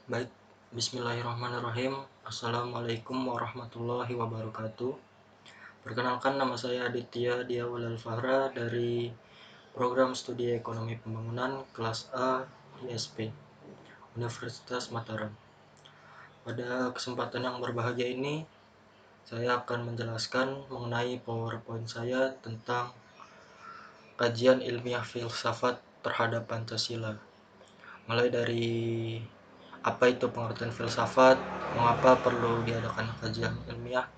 Baik, bismillahirrahmanirrahim. Assalamualaikum warahmatullahi wabarakatuh. Perkenalkan, nama saya Aditya Diawal Fahra dari Program Studi Ekonomi Pembangunan kelas A ISP Universitas Mataram. Pada kesempatan yang berbahagia ini, saya akan menjelaskan mengenai PowerPoint saya tentang kajian ilmiah filsafat terhadap Pancasila. Mulai dari apa itu pengertian filsafat, mengapa perlu diadakan kajian ilmiah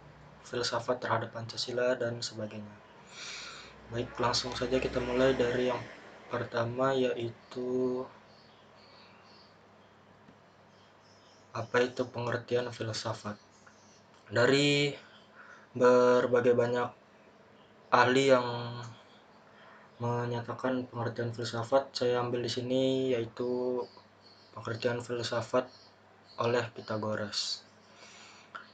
filsafat terhadap Pancasila, dan sebagainya. Baik, langsung saja kita mulai dari yang pertama, yaitu apa itu pengertian filsafat. Dari berbagai banyak ahli yang menyatakan pengertian filsafat, saya ambil di sini yaitu pengertian filsafat oleh Pythagoras.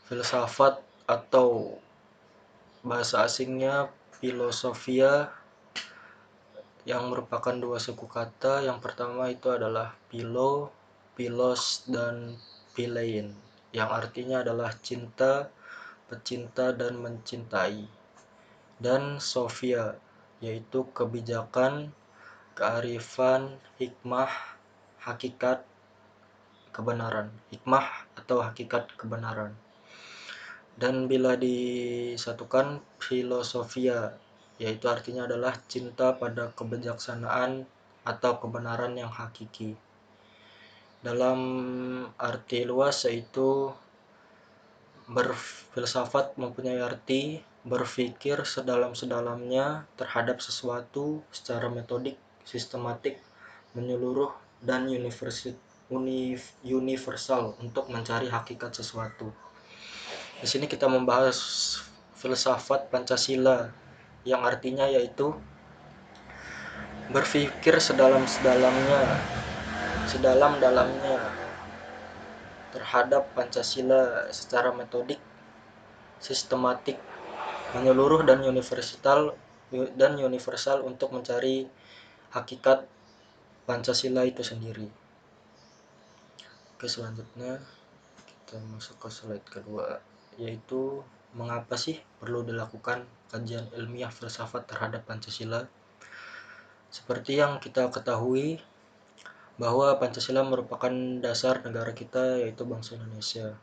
Filsafat atau bahasa asingnya filosofia, yang merupakan dua suku kata. Yang pertama itu adalah philos, dan philein, yang artinya adalah cinta, pecinta, dan mencintai. Dan sophia, yaitu kebijakan, kearifan, hikmah, hakikat, kebenaran. Hikmah atau hakikat kebenaran. Dan bila disatukan, filosofia, yaitu artinya adalah cinta pada kebijaksanaan atau kebenaran yang hakiki. Dalam arti luas, yaitu berfilsafat mempunyai arti berpikir sedalam-sedalamnya terhadap sesuatu secara metodik, sistematik, menyeluruh, dan universal untuk mencari hakikat sesuatu. Di sini kita membahas filsafat Pancasila, yang artinya yaitu berpikir sedalam-dalamnya terhadap Pancasila secara metodik, sistematik, menyeluruh, dan universal untuk mencari hakikat Pancasila itu sendiri. Oke, selanjutnya kita masuk ke slide kedua, yaitu mengapa sih perlu dilakukan kajian ilmiah filsafat terhadap Pancasila. Seperti yang kita ketahui bahwa Pancasila merupakan dasar negara kita, yaitu bangsa Indonesia.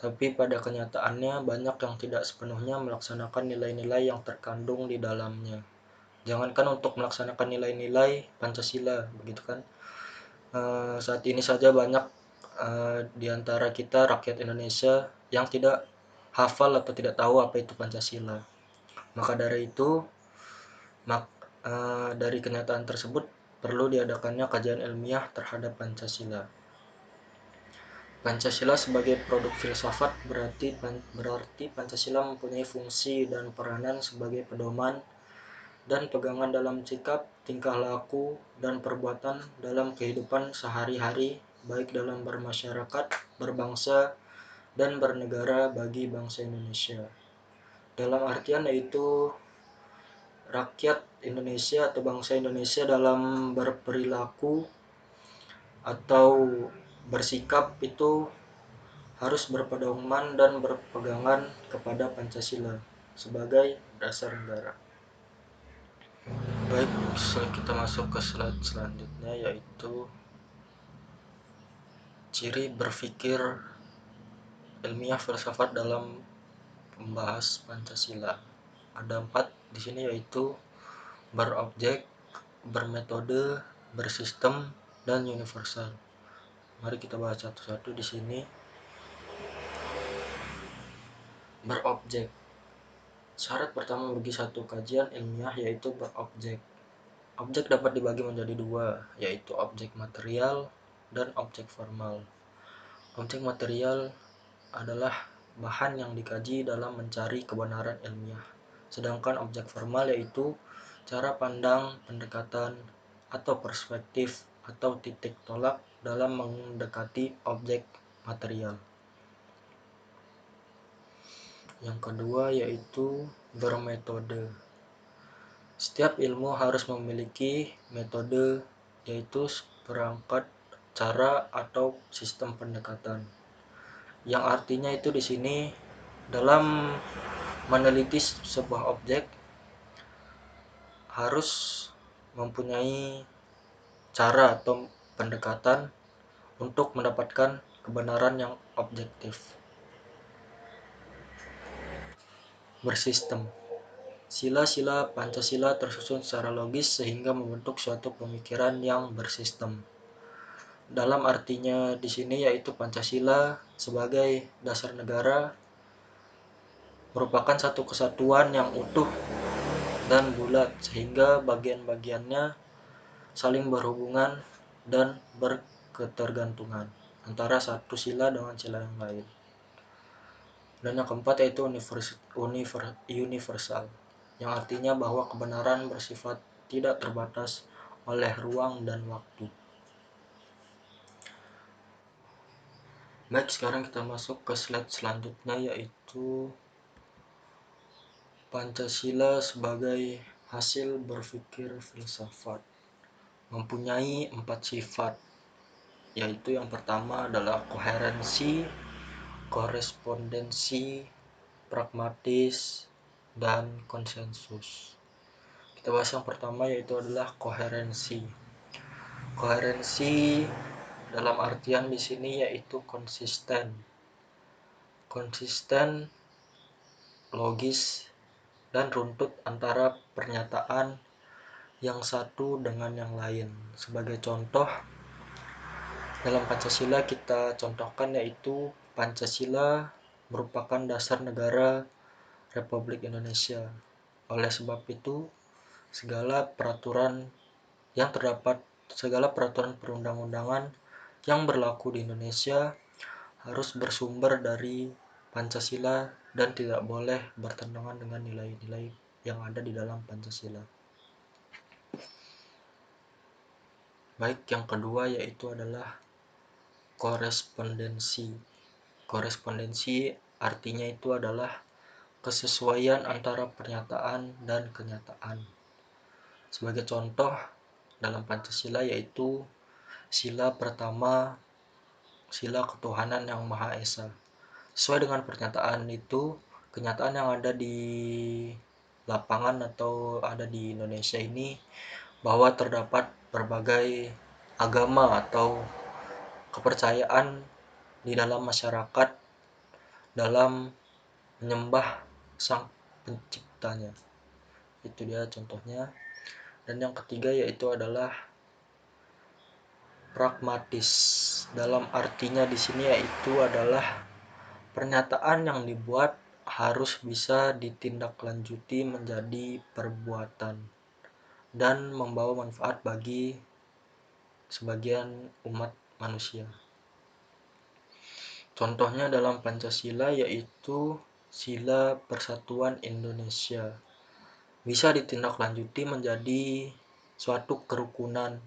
Tapi pada kenyataannya banyak yang tidak sepenuhnya melaksanakan nilai-nilai yang terkandung di dalamnya. Jangankan untuk melaksanakan nilai-nilai Pancasila, begitu kan? Saat ini saja banyak di antara kita rakyat Indonesia yang tidak hafal atau tidak tahu apa itu Pancasila. Maka dari itu, dari kenyataan tersebut perlu diadakannya kajian ilmiah terhadap Pancasila. Pancasila sebagai produk filsafat berarti Pancasila mempunyai fungsi dan peranan sebagai pedoman dan pegangan dalam sikap, tingkah laku, dan perbuatan dalam kehidupan sehari-hari, baik dalam bermasyarakat, berbangsa, dan bernegara bagi bangsa Indonesia. Dalam artian yaitu rakyat Indonesia atau bangsa Indonesia dalam berperilaku atau bersikap itu harus berpedoman dan berpegangan kepada Pancasila sebagai dasar negara. Baik, kita masuk ke slide selanjutnya, yaitu ciri berpikir ilmiah filsafat dalam membahas Pancasila. Ada 4 di sini, yaitu berobjek, bermetode, bersistem, dan universal. Mari kita bahas satu-satu di sini. Berobjek. Syarat pertama bagi satu kajian ilmiah yaitu berobjek. Objek dapat dibagi menjadi dua, yaitu objek material dan objek formal. Objek material adalah bahan yang dikaji dalam mencari kebenaran ilmiah. Sedangkan objek formal yaitu cara pandang, pendekatan, atau perspektif atau titik tolak dalam mendekati objek material. Yang kedua yaitu bermetode. Setiap ilmu harus memiliki metode, yaitu perangkat cara atau sistem pendekatan. Yang artinya itu di sini dalam meneliti sebuah objek harus mempunyai cara atau pendekatan untuk mendapatkan kebenaran yang objektif. Bersistem. Sila-sila Pancasila tersusun secara logis sehingga membentuk suatu pemikiran yang bersistem. Dalam artinya di sini yaitu Pancasila sebagai dasar negara merupakan satu kesatuan yang utuh dan bulat sehingga bagian-bagiannya saling berhubungan dan berketergantungan antara satu sila dengan sila yang lain. Dan yang keempat yaitu universal, yang artinya bahwa kebenaran bersifat tidak terbatas oleh ruang dan waktu. Baik, sekarang kita masuk ke slide selanjutnya yaitu Pancasila sebagai hasil berpikir filsafat. Mempunyai 4 sifat, yaitu yang pertama adalah koherensi, korespondensi, pragmatis, dan konsensus. Kita bahas yang pertama yaitu adalah koherensi. Koherensi dalam artian di sini yaitu konsisten. Konsisten, logis, dan runtut antara pernyataan yang satu dengan yang lain. Sebagai contoh, dalam Pancasila kita contohkan yaitu Pancasila merupakan dasar negara Republik Indonesia. Oleh sebab itu, segala peraturan perundang-undangan yang berlaku di Indonesia harus bersumber dari Pancasila dan tidak boleh bertentangan dengan nilai-nilai yang ada di dalam Pancasila. Baik, yang kedua yaitu adalah korespondensi. Korespondensi artinya itu adalah kesesuaian antara pernyataan dan kenyataan. Sebagai contoh dalam Pancasila yaitu sila pertama, sila ketuhanan yang Maha Esa. Sesuai dengan pernyataan itu, kenyataan yang ada di lapangan atau ada di Indonesia ini bahwa terdapat berbagai agama atau kepercayaan di dalam masyarakat dalam menyembah sang penciptanya. Itu dia contohnya. Dan yang ketiga yaitu adalah pragmatis. Dalam artinya di sini yaitu adalah pernyataan yang dibuat harus bisa ditindaklanjuti menjadi perbuatan dan membawa manfaat bagi sebagian umat manusia. Contohnya dalam Pancasila yaitu sila persatuan Indonesia. Bisa ditindaklanjuti menjadi suatu kerukunan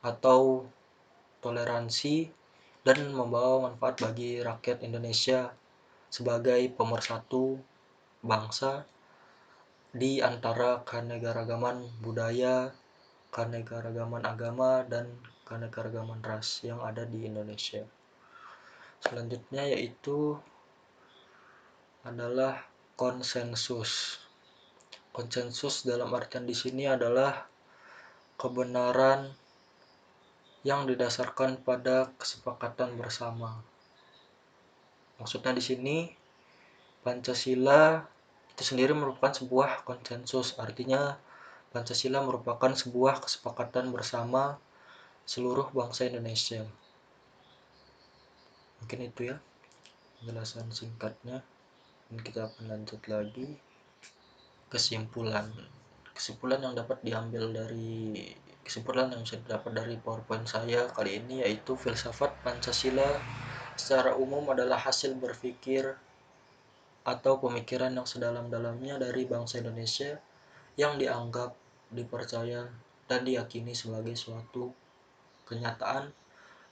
atau toleransi dan membawa manfaat bagi rakyat Indonesia sebagai pemersatu bangsa di antara keanekaragaman budaya, keanekaragaman agama, dan keanekaragaman ras yang ada di Indonesia. Selanjutnya yaitu adalah konsensus. Konsensus dalam artian di sini adalah kebenaran yang didasarkan pada kesepakatan bersama. Maksudnya di sini Pancasila itu sendiri merupakan sebuah konsensus. Artinya Pancasila merupakan sebuah kesepakatan bersama seluruh bangsa Indonesia. Mungkin itu ya penjelasan singkatnya. Dan kita akan lanjut lagi. Kesimpulan yang dapat diambil dari kesimpulan yang bisa didapat dari PowerPoint saya kali ini yaitu filsafat Pancasila secara umum adalah hasil berpikir atau pemikiran yang sedalam-dalamnya dari bangsa Indonesia yang dianggap, dipercaya, dan diyakini sebagai suatu kenyataan,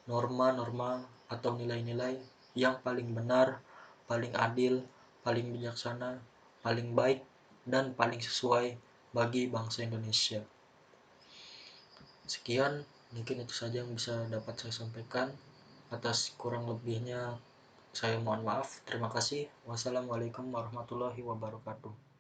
norma-norma atau nilai-nilai yang paling benar, paling adil, paling bijaksana, paling baik, dan paling sesuai bagi bangsa Indonesia. Sekian Mungkin itu saja yang bisa dapat saya sampaikan. Atas kurang lebihnya saya mohon maaf. Terima kasih. Wassalamualaikum warahmatullahi wabarakatuh.